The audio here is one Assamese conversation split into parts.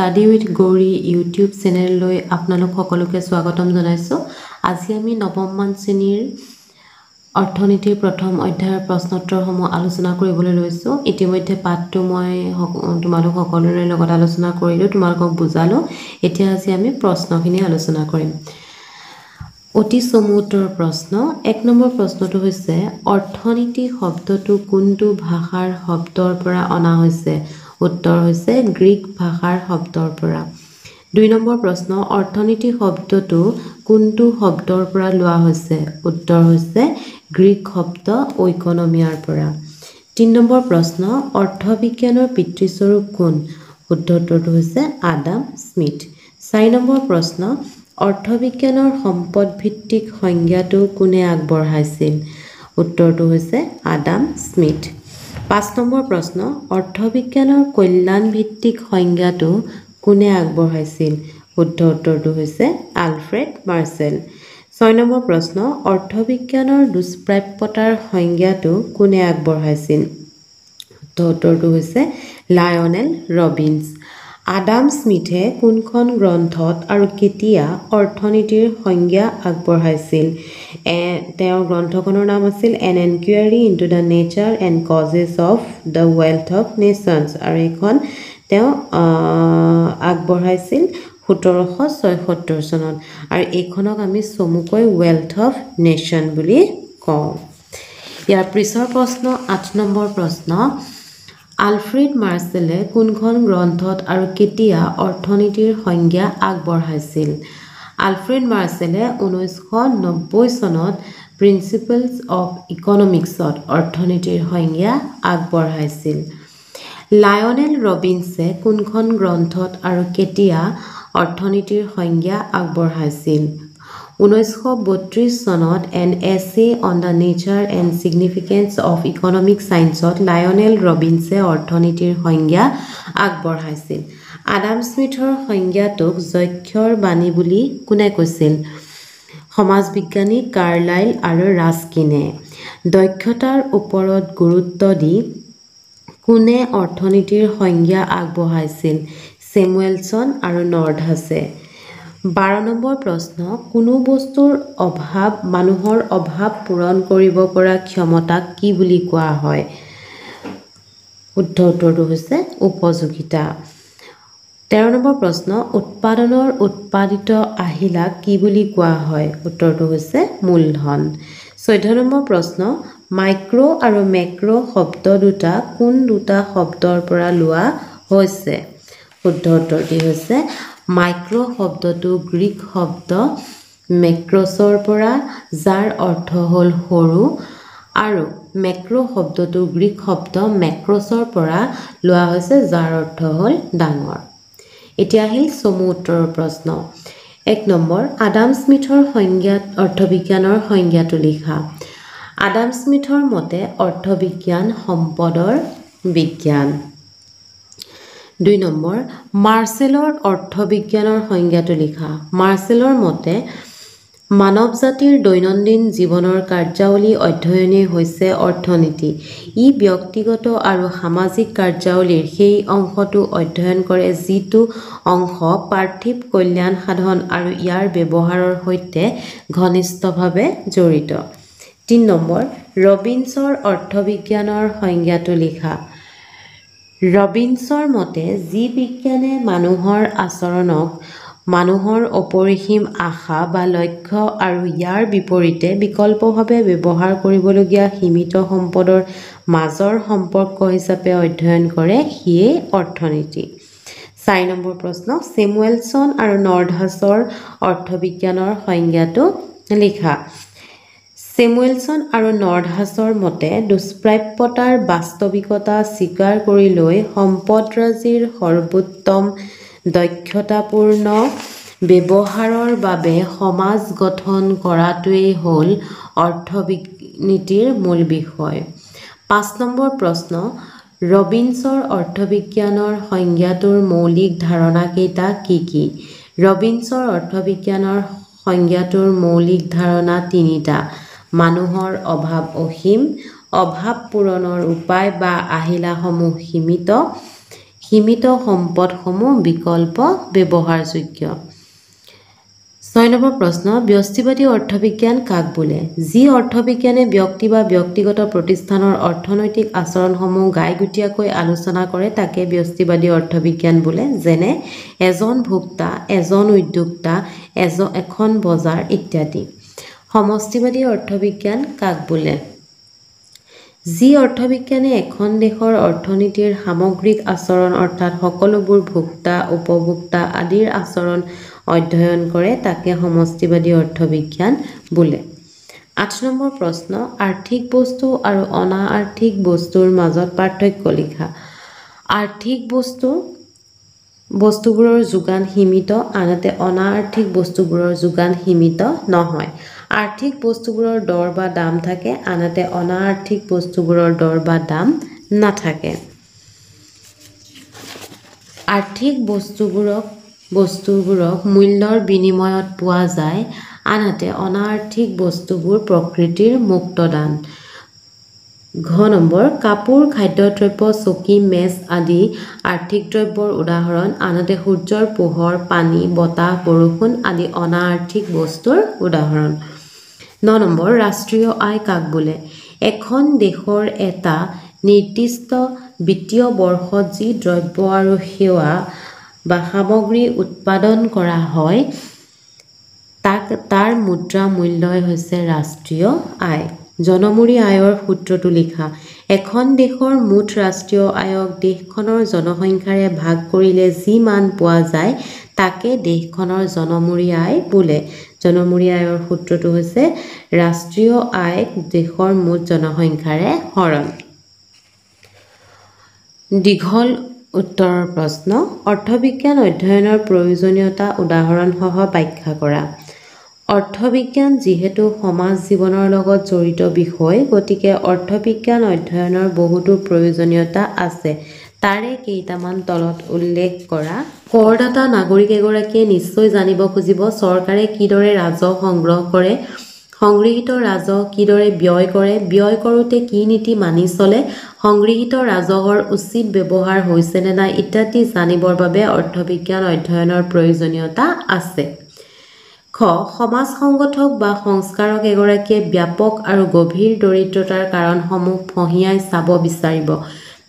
ষ্টাডি উইথ গৌৰী ইউটিউব চেনেললৈ আপোনালোক সকলোকে স্বাগতম জনাইছোঁ। আজি আমি নৱম মান শ্ৰেণীৰ অৰ্থনীতিৰ প্ৰথম অধ্যায়ৰ প্ৰশ্নোত্তৰসমূহ আলোচনা কৰিবলৈ লৈছোঁ। ইতিমধ্যে পাঠটো মই তোমালোক সকলোৰে লগত আলোচনা কৰিলোঁ, তোমালোকক বুজালোঁ। এতিয়া আজি আমি প্ৰশ্নখিনি আলোচনা কৰিম। অতি চমু উত্তৰ প্ৰশ্ন। ১ নম্বৰ প্ৰশ্নটো হৈছে অৰ্থনীতি শব্দটো কোনটো ভাষাৰ শব্দৰ পৰা অনা হৈছে? উত্তৰ হৈছে গ্ৰীক ভাষাৰ শব্দৰ পৰা। ২ নম্বৰ প্ৰশ্ন অৰ্থনীতি শব্দটো কোনটো শব্দৰ পৰা লোৱা হৈছে? উত্তৰ হৈছে গ্ৰীক শব্দ ইকনমিয়াৰ পৰা। ৩ নম্বৰ প্ৰশ্ন অৰ্থবিজ্ঞানৰ পিতৃস্বৰূপ কোন? উত্তৰটো হৈছে আডাম স্মিথ। ৪ নম্বৰ প্ৰশ্ন অৰ্থবিজ্ঞানৰ সম্পদভিত্তিক সংজ্ঞাটো কোনে আগবঢ়াইছিল? উত্তৰটো হৈছে আডাম স্মিথ। ৫ নম্বৰ প্ৰশ্ন অৰ্থবিজ্ঞানৰ কল্যাণভিত্তিক সংজ্ঞাটো কোনে আগবঢ়াইছিল? উত্তৰটো হৈছে আলফ্ৰেড মাৰ্শ্বেল। ৬ নম্বৰ প্ৰশ্ন অৰ্থবিজ্ঞানৰ দুষ্প্ৰাপ্যতাৰ সংজ্ঞাটো কোনে আগবঢ়াইছিল? উত্তৰটো হৈছে লায়নেল ৰবিন্স। আডাম স্মিথে কোনখন গ্ৰন্থত আৰু কেতিয়া অৰ্থনীতিৰ সংজ্ঞা আগবঢ়াইছিল? তেওঁৰ গ্ৰন্থখনৰ নাম আছিল N enquiry into the nature and causes of the wealth of nations, আৰু এইখন তেওঁ আগবঢ়াইছিল ১৭৭৬ চনত, আৰু এইখনক আমি চমুকৈ ৱেল্থ অফ নেশ্যন বুলি কওঁ। ইয়াৰ পিছৰ প্ৰশ্ন ৮ নম্বৰ প্ৰশ্ন আলফ্ৰেড মাৰ্শ্বেলে কোনখন গ্ৰন্থত আৰু কেতিয়া অৰ্থনীতিৰ সংজ্ঞা আগবঢ়াইছিল? আলফ্ৰেড মাৰ্শ্বেলে ১৯৯০ চনত প্ৰিন্সিপলছ অফ ইকনমিক্সত অৰ্থনীতিৰ সংজ্ঞা আগবঢ়াইছিল। লায়নেল ৰবিন্সে কোনখন গ্ৰন্থত আৰু কেতিয়া অৰ্থনীতিৰ সংজ্ঞা আগবঢ়াইছিল? ১৯৩২ চনত an essay on the nature and significance of economic ছায়েন্সত লায়নেল ৰবিন্সে অৰ্থনীতিৰ সংজ্ঞা আগবঢ়াইছিল। আডাম স্মিথৰ সংজ্ঞাটোক যক্ষৰ বাণী বুলি কোনে কৈছিল? সমাজবিজ্ঞানী কাৰ্লাইল আৰু ৰাস্কিনে। দক্ষতাৰ ওপৰত গুৰুত্ব দি কোনে অৰ্থনীতিৰ সংজ্ঞা আগবঢ়াইছিল? ছেমুৱেলছন আৰু নৰ্ডহাছে। ১২ নম্বৰ প্ৰশ্ন কোনো বস্তুৰ অভাৱ মানুহৰ অভাৱ পূৰণ কৰিব পৰা ক্ষমতাক কি বুলি কোৱা হয়? উত্তৰটো হৈছে উপযোগিতা। ১৩ নম্বৰ প্ৰশ্ন উৎপাদনৰ উৎপাদিত আহিলাক কি বুলি কোৱা হয়? উত্তৰটো হৈছে মূলধন। ১৪ নম্বৰ প্ৰশ্ন মাইক্ৰ' আৰু মেক্ৰ' শব্দ দুটা কোন দুটা শব্দৰ পৰা লোৱা হৈছে? শুদ্ধ উত্তৰটি হৈছে মাইক্ৰ' শব্দটো গ্ৰীক শব্দ মেক্ৰছৰ পৰা, যাৰ অৰ্থ হ'ল সৰু, আৰু মেক্ৰ' শব্দটো গ্ৰীক শব্দ মেক্ৰছৰ পৰা লোৱা হৈছে, যাৰ অৰ্থ হ'ল ডাঙৰ। এতিয়া আহিল চমু উত্তৰৰ প্ৰশ্ন। ১ নম্বৰ আডাম স্মিথৰ সংজ্ঞাত অৰ্থবিজ্ঞানৰ সংজ্ঞাটো লিখা। আডাম স্মিথৰ মতে অৰ্থবিজ্ঞান সম্পদৰ বিজ্ঞান। ২ নম্বৰ মাৰ্শ্বেলৰ অৰ্থবিজ্ঞানৰ সংজ্ঞাটো লিখা। মাৰ্শ্বেলৰ মতে মানৱ জাতিৰ দৈনন্দিন জীৱনৰ কাৰ্যাৱলী অধ্যয়নেই হৈছে অৰ্থনীতি। ই ব্যক্তিগত আৰু সামাজিক কাৰ্যাৱলীৰ সেই অংশটো অধ্যয়ন কৰে যিটো অংশ পাৰ্থিৱ কল্যাণ সাধন আৰু ইয়াৰ ব্যৱহাৰৰ সৈতে ঘনিষ্ঠভাৱে জড়িত। ৩ নম্বৰ ৰবিন্সৰ অৰ্থবিজ্ঞানৰ সংজ্ঞাটো লিখা। ৰবিন্সৰ মতে যি বিজ্ঞানে মানুহৰ আচৰণক মানুহৰ অপৰিসীম আশা বা লক্ষ্য আৰু ইয়াৰ বিপৰীতে বিকল্পভাৱে ব্যৱহাৰ কৰিবলগীয়া সীমিত সম্পদৰ মাজৰ সম্পৰ্ক হিচাপে অধ্যয়ন কৰে, সিয়েই অৰ্থনীতি। ৪ নম্বৰ প্ৰশ্ন ছেমুৱেলছন আৰু নৰ্ডহাছৰ অৰ্থবিজ্ঞানৰ সংজ্ঞাটো লিখা। ছেমুৱেলছন আৰু নৰ্ডহাছৰ মতে দুষ্প্ৰাপ্যতাৰ বাস্তৱিকতা স্বীকাৰ কৰি লৈ সম্পদৰাজিৰ সৰ্বোত্তম দক্ষতাপূৰ্ণ ব্যৱহাৰৰ বাবে সমাজ গঠন কৰাটোৱেই হ'ল অৰ্থনীতিৰ মূল বিষয়। ৫ নম্বৰ প্ৰশ্ন ৰবিন্সৰ অৰ্থবিজ্ঞানৰ সংজ্ঞাটোৰ মৌলিক ধাৰণাকেইটা কি কি? ৰবিন্সৰ অৰ্থবিজ্ঞানৰ সংজ্ঞাটোৰ মৌলিক ধাৰণা তিনিটা। মানুহৰ অভাৱ অসীম, অভাৱ পূৰণৰ উপায় বা আহিলাসমূহ সীমিত, সীমিত সম্পদসমূহ বিকল্প ব্যৱহাৰযোগ্য 6 নম্বৰ প্ৰশ্ন ব্যষ্টিবাদী অৰ্থবিজ্ঞান কাক বোলে যি অৰ্থবিজ্ঞানে ব্যক্তি বা ব্যক্তিগত প্ৰতিষ্ঠানৰ অৰ্থনৈতিক আচৰণসমূহ গাইগুটীয়াকৈ আলোচনা কৰে তাকে ব্যষ্টিবাদী অৰ্থবিজ্ঞান বোলে যেনে এজন ভোক্তা এজন উদ্যোক্তা এখন বজাৰ ইত্যাদি সমষ্টিবাদী অৰ্থবিজ্ঞান কাক বোলে যি অৰ্থবিজ্ঞানে এখন দেশৰ অৰ্থনীতিৰ সামগ্ৰিক আচৰণ অৰ্থাৎ সকলোবোৰ ভোক্তা উপভোক্তা আদিৰ আচৰণ অধ্যয়ন কৰে তাকে সমষ্টিবাদী অৰ্থবিজ্ঞান বোলে 8 নম্বৰ প্ৰশ্ন আৰ্থিক বস্তু আৰু অনা আৰ্থিক বস্তুৰ মাজত পাৰ্থক্য লিখা আৰ্থিক বস্তুবোৰৰ যোগান সীমিত আনহাতে অনা আৰ্থিক বস্তুবোৰৰ যোগান সীমিত নহয় আৰ্থিক বস্তুবোৰৰ দৰ বা দাম থাকে আনহাতে অনা আৰ্থিক বস্তুবোৰৰ দৰ বা দাম নাথাকে আৰ্থিক বস্তুবোৰক মূল্যৰ বিনিময়ত পোৱা যায় আনহাতে অনা আৰ্থিক বস্তুবোৰ প্ৰকৃতিৰ মুক্ত দান ঘ নম্বৰ কাপোৰ খাদ্যদ্ৰব্য চকী মেজ আদি আৰ্থিক দ্ৰব্যৰ উদাহৰণ আনহাতে সূৰ্যৰ পোহৰ পানী বতাহ বৰষুণ আদি অনা আৰ্থিক বস্তুৰ উদাহৰণ 9 নম্বৰ ৰাষ্ট্ৰীয় আয় কাক বোলে এখন দেশৰ এটা নিৰ্দিষ্ট বিত্তীয় বৰ্ষত যি দ্ৰব্য আৰু সেৱা বা সামগ্ৰী উৎপাদন কৰা হয় তাৰ মুদ্ৰা মূল্যই হৈছে ৰাষ্ট্ৰীয় আয় জনমূৰি আয়ৰ সূত্ৰটো লিখা এখন দেশৰ মুঠ ৰাষ্ট্ৰীয় আয়ক দেশখনৰ জনসংখ্যাৰে ভাগ কৰিলে যি মান পোৱা যায় তাকে দেশখনৰ জনমূৰি আয় বোলে জনমূৰি আয়ৰ সূত্ৰটো হৈছে ৰাষ্ট্ৰীয় আয়ক দেশৰ মুঠ জনসংখ্যাৰে হৰণ দীঘল উত্তৰৰ প্ৰশ্ন অৰ্থবিজ্ঞান অধ্যয়নৰ প্ৰয়োজনীয়তা উদাহৰণসহ ব্যাখ্যা কৰা অৰ্থবিজ্ঞান যিহেতু সমাজ জীৱনৰ লগত জড়িত বিষয় গতিকে অৰ্থবিজ্ঞান অধ্যয়নৰ বহুতো প্ৰয়োজনীয়তা আছে তাৰে কেইটামান তলত উল্লেখ কৰা কৰদাতা নাগৰিক এগৰাকীয়ে নিশ্চয় জানিব খুজিব চৰকাৰে কিদৰে ৰাজহ সংগ্ৰহ কৰে সংগৃহীত ৰাজহ কিদৰে ব্যয় কৰোঁতে কি নীতি মানি চলে সংগৃহীত ৰাজহৰ উচিত ব্যৱহাৰ হৈছে নে নাই ইত্যাদি জানিবৰ বাবে অৰ্থবিজ্ঞান অধ্যয়নৰ প্ৰয়োজনীয়তা আছে খ সমাজ সংগঠক বা সংস্কাৰক এগৰাকীয়ে ব্যাপক আৰু গভীৰ দৰিদ্ৰতাৰ কাৰণসমূহ ফহিয়াই চাব বিচাৰিব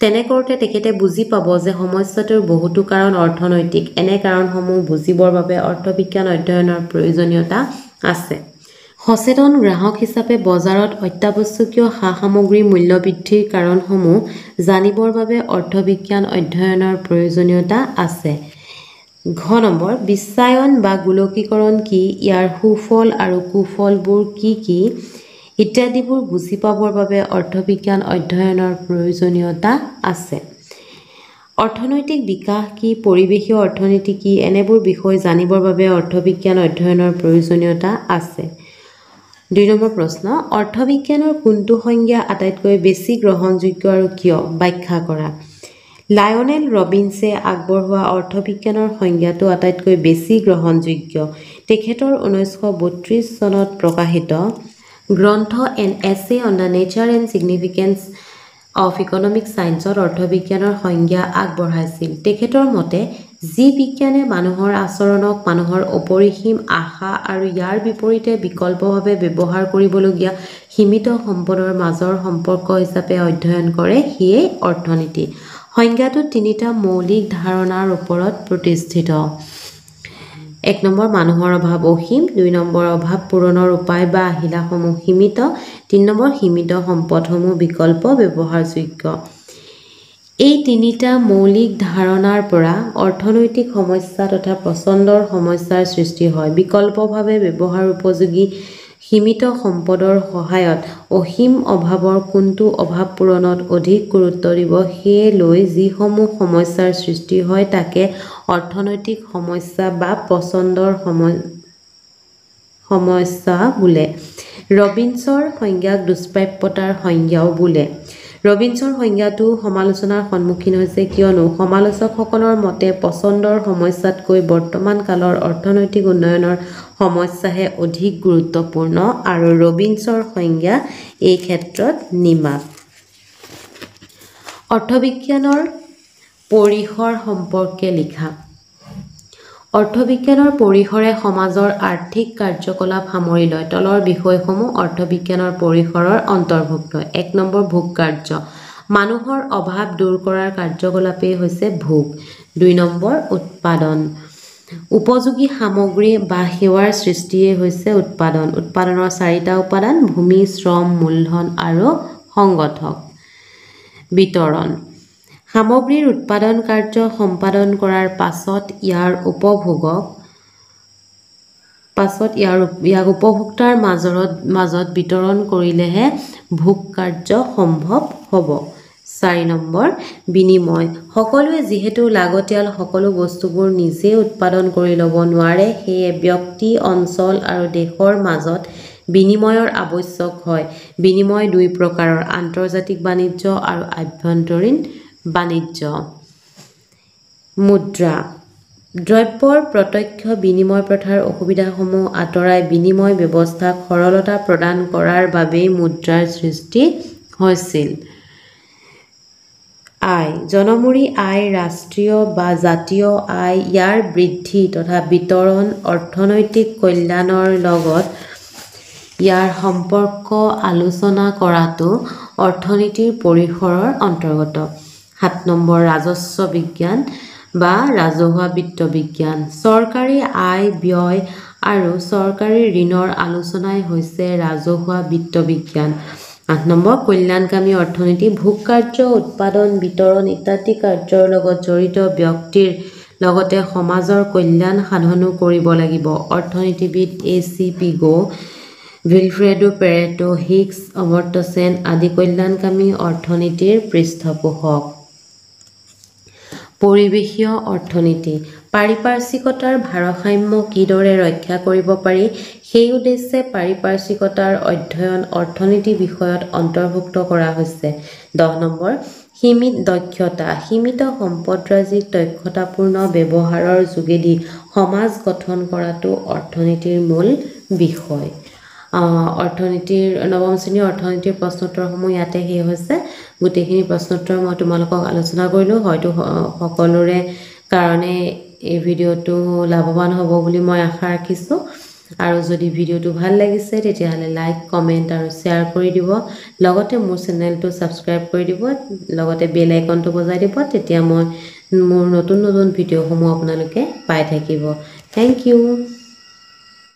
তেনে কৰোঁতে তেখেতে বুজি পাব যে সমস্যাটোৰ বহুতো কাৰণ অৰ্থনৈতিক এনে কাৰণসমূহ বুজিবৰ বাবে অৰ্থবিজ্ঞান অধ্যয়নৰ প্ৰয়োজনীয়তা আছে সচেতন গ্ৰাহক হিচাপে বজাৰত অত্যাৱশ্যকীয় সা-সামগ্ৰীৰ মূল্য বৃদ্ধিৰ কাৰণসমূহ জানিবৰ বাবে অৰ্থবিজ্ঞান অধ্যয়নৰ প্ৰয়োজনীয়তা আছে ঘ নম্বৰ বিশ্বায়ন বা গোলকীকৰণ কি ইয়াৰ সুফল আৰু কুফলবোৰ কি ইত্যাদিবোৰ বুজি পাবৰ বাবে অৰ্থবিজ্ঞান অধ্যয়নৰ প্ৰয়োজনীয়তা আছে অৰ্থনৈতিক বিকাশ কি পৰিৱেশীয় অৰ্থনীতি কি এনেবোৰ বিষয় জানিবৰ বাবে অৰ্থবিজ্ঞান অধ্যয়নৰ প্ৰয়োজনীয়তা আছে 2 নম্বৰ প্ৰশ্ন অৰ্থবিজ্ঞানৰ কোনটো সংজ্ঞা আটাইতকৈ বেছি গ্ৰহণযোগ্য আৰু কিয় ব্যাখ্যা কৰা লায়নেল ৰবিনছে আগবঢ়োৱা অৰ্থবিজ্ঞানৰ সংজ্ঞাটো আটাইতকৈ বেছি গ্ৰহণযোগ্য তেখেতৰ 1932 চনত প্ৰকাশিত গ্ৰন্থ an essay on the nature and significance of economic সায়েন্সত অৰ্থবিজ্ঞানৰ সংজ্ঞা আগবঢ়াইছিল তেখেতৰ মতে যি বিজ্ঞানে মানুহৰ আচৰণক মানুহৰ অপৰিসীম আশা আৰু ইয়াৰ বিপৰীতে বিকল্পভাৱে ব্যৱহাৰ কৰিবলগীয়া সীমিত সম্পদৰ মাজৰ সম্পৰ্ক হিচাপে অধ্যয়ন কৰে সিয়েই অৰ্থনীতি সংজ্ঞাটো তিনিটা মৌলিক ধাৰণাৰ ওপৰত প্ৰতিষ্ঠিত 1 নম্বৰ মানুহৰ অভাৱ অসীম 2 নম্বৰ অভাৱ পূৰণৰ উপায় বা আহিলাসমূহ সীমিত 3 নম্বৰ সীমিত সম্পদসমূহ বিকল্প ব্যৱহাৰযোগ্য এই তিনিটা মৌলিক ধাৰণাৰ পৰা অৰ্থনৈতিক সমস্যা তথা পছন্দৰ সমস্যাৰ সৃষ্টি হয় বিকল্পভাৱে ব্যৱহাৰ উপযোগী সীমিত সম্পদৰ সহায়ত অসীম অভাৱৰ কোনটো অভাৱ পূৰণত অধিক গুৰুত্ব দিব সেয়ে লৈ যিসমূহ সমস্যাৰ সৃষ্টি হয় তাকে অৰ্থনৈতিক সমস্যা বা পছন্দৰ সমস্যা বোলে ৰবিনছৰ সংজ্ঞাক দুষ্প্ৰাপ্যতাৰ সংজ্ঞাও বোলে ৰবিনছৰ সংজ্ঞাটো সমালোচনাৰ সন্মুখীন হৈছে কিয়নো সমালোচকসকলৰ মতে পছন্দৰ সমস্যাতকৈ বৰ্তমান কালৰ অৰ্থনৈতিক উন্নয়নৰ সমস্যাহে অধিক গুৰুত্বপূৰ্ণ আৰু ৰবিনছৰ সংজ্ঞা এই ক্ষেত্ৰত নিমাত অৰ্থবিজ্ঞানৰ পৰিসৰ সম্পৰ্কে লিখা। অৰ্থবিজ্ঞানৰ পৰিসৰে সমাজৰ আৰ্থিক কাৰ্যকলাপ সামৰি লয়। তলৰ বিষয়সমূহ অৰ্থবিজ্ঞানৰ পৰিসৰৰ অন্তৰ্ভুক্ত। 1 নম্বৰ ভোগ কাৰ্য। মানুহৰ অভাৱ দূৰ কৰাৰ কাৰ্যকলাপেই হৈছে ভোগ। 2 নম্বৰ উৎপাদন। উপযোগী সামগ্ৰী বা সেৱাৰ সৃষ্টিয়ে হৈছে উৎপাদন। উৎপাদনৰ 4টা উপাদান: ভূমি, শ্ৰম, মূলধন আৰু সংগঠক। বিতৰণ। সামগ্ৰীৰ উৎপাদন কাৰ্য সম্পাদন কৰাৰ পাছত ইয়াক উপভোক্তাৰ মাজত বিতৰণ কৰিলেহে ভোগ কাৰ্য সম্ভৱ হ'ব। 4 নম্বৰ বিনিময়। সকলোৱে যিহেতু লাগতিয়াল সকলো বস্তুবোৰ নিজে উৎপাদন কৰি ল'ব নোৱাৰে, সেয়ে ব্যক্তি, অঞ্চল আৰু দেশৰ মাজত বিনিময়ৰ আৱশ্যক হয়। বিনিময় 2 প্ৰকাৰৰ: আন্তৰ্জাতিক বাণিজ্য আৰু আভ্যন্তৰীণ বাণিজ্য। মুদ্ৰা। দ্ৰব্যৰ প্ৰত্যক্ষ বিনিময় প্ৰথাৰ অসুবিধাসমূহ আঁতৰাই বিনিময় ব্যৱস্থাক সৰলতা প্ৰদান কৰাৰ বাবেই মুদ্ৰাৰ সৃষ্টি হৈছিল। আয়। জনমূৰি আয়, ৰাষ্ট্ৰীয় বা জাতীয় আয়, ইয়াৰ বৃদ্ধি তথা বিতৰণ, অৰ্থনৈতিক কল্যাণৰ লগত ইয়াৰ সম্পৰ্ক আলোচনা কৰাটো অৰ্থনীতিৰ পৰিসৰৰ অন্তৰ্গত। 7 নম্বৰ ৰাজস্ব বিজ্ঞান বা ৰাজহুৱা বিত্তবিজ্ঞান। চৰকাৰী আয়, ব্যয় আৰু চৰকাৰী ঋণৰ আলোচনাই হৈছে ৰাজহুৱা বিত্তবিজ্ঞান। 8 নম্বৰ কল্যাণকামী অৰ্থনীতি। ভোগ কাৰ্য, উৎপাদন, বিতৰণ ইত্যাদি কাৰ্যৰ লগত জড়িত ব্যক্তিৰ লগতে সমাজৰ কল্যাণ সাধনো কৰিব লাগিব। অৰ্থনীতিবিদ A.C. Pigou, ভিলফ্ৰেডো পেৰেটো, হিগছ, অমৰ্ত্য সেন আদি কল্যাণকামী অৰ্থনীতিৰ পৃষ্ঠপোষক। পৰিৱেশীয় অৰ্থনীতি। পাৰিপাৰ্শ্বিকতাৰ ভাৰসাম্য কিদৰে ৰক্ষা কৰিব পাৰি, সেই উদ্দেশ্যে পাৰিপাৰ্শ্বিকতাৰ অধ্যয়ন অৰ্থনীতি বিষয়ত অন্তৰ্ভুক্ত কৰা হৈছে। 10 নম্বৰ সীমিত দক্ষতা। সীমিত সম্পদৰাজিক দক্ষতাপূৰ্ণ ব্যৱহাৰৰ যোগেদি সমাজ গঠন কৰাটো অৰ্থনীতিৰ মূল বিষয়। অৰ্থনীতিৰ 9ম শ্ৰেণীৰ অৰ্থনীতিৰ প্ৰশ্নোত্তৰসমূহ ইয়াতে শেষ হৈছে। গোটেইখিনি প্ৰশ্নোত্তৰ মই তোমালোকক আলোচনা কৰিলোঁ। হয়তো সকলোৰে কাৰণে এই ভিডিঅ'টো লাভৱান হ'ব বুলি মই আশা ৰাখিছোঁ। আৰু যদি ভিডিঅ'টো ভাল লাগিছে তেতিয়াহ'লে লাইক, কমেণ্ট আৰু শ্বেয়াৰ কৰি দিব। লগতে মোৰ চেনেলটো ছাবস্ক্ৰাইব কৰি দিব। লগতে বেল আইকনটো বজাই দিব। তেতিয়া মই মোৰ নতুন ভিডিঅ'সমূহ আপোনালোকে পাই থাকিব। Thank U.